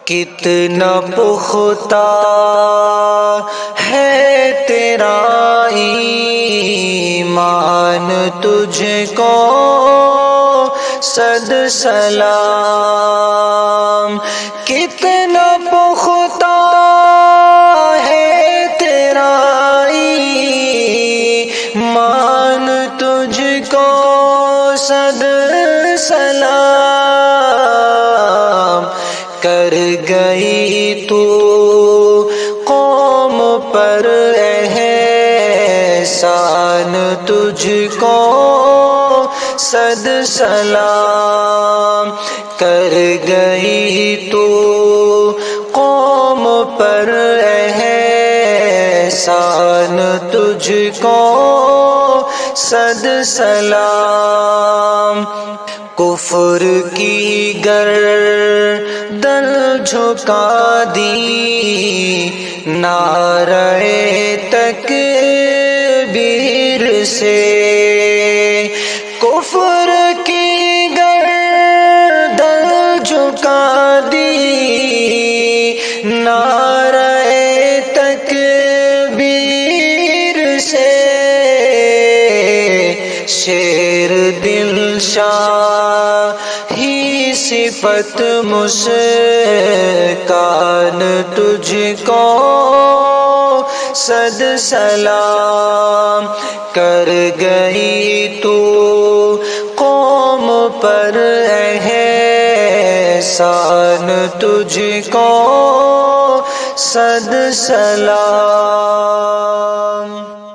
کتنا پختہ ہے تیرا ایمان، تجھ کو صد سلام۔ کتنا پختہ ہے تیرا ایمان، تجھ کو صد سلام۔ کر گئی تو قوم پر احسان، تجھ کو صد سلام۔ کر گئی تو قوم پر احسان، تجھ کو صد سلام۔ کفر کی گردن جھکا دی نعرہ تکبیر سے، کفر کی گردن جھکا دی نعرہ تکبیر سے۔ شیر دل شاہی صفت مسکان، تجھ کو صد سلام۔ کر گئی تو قوم پر احسان، تجھ کو صد سلام۔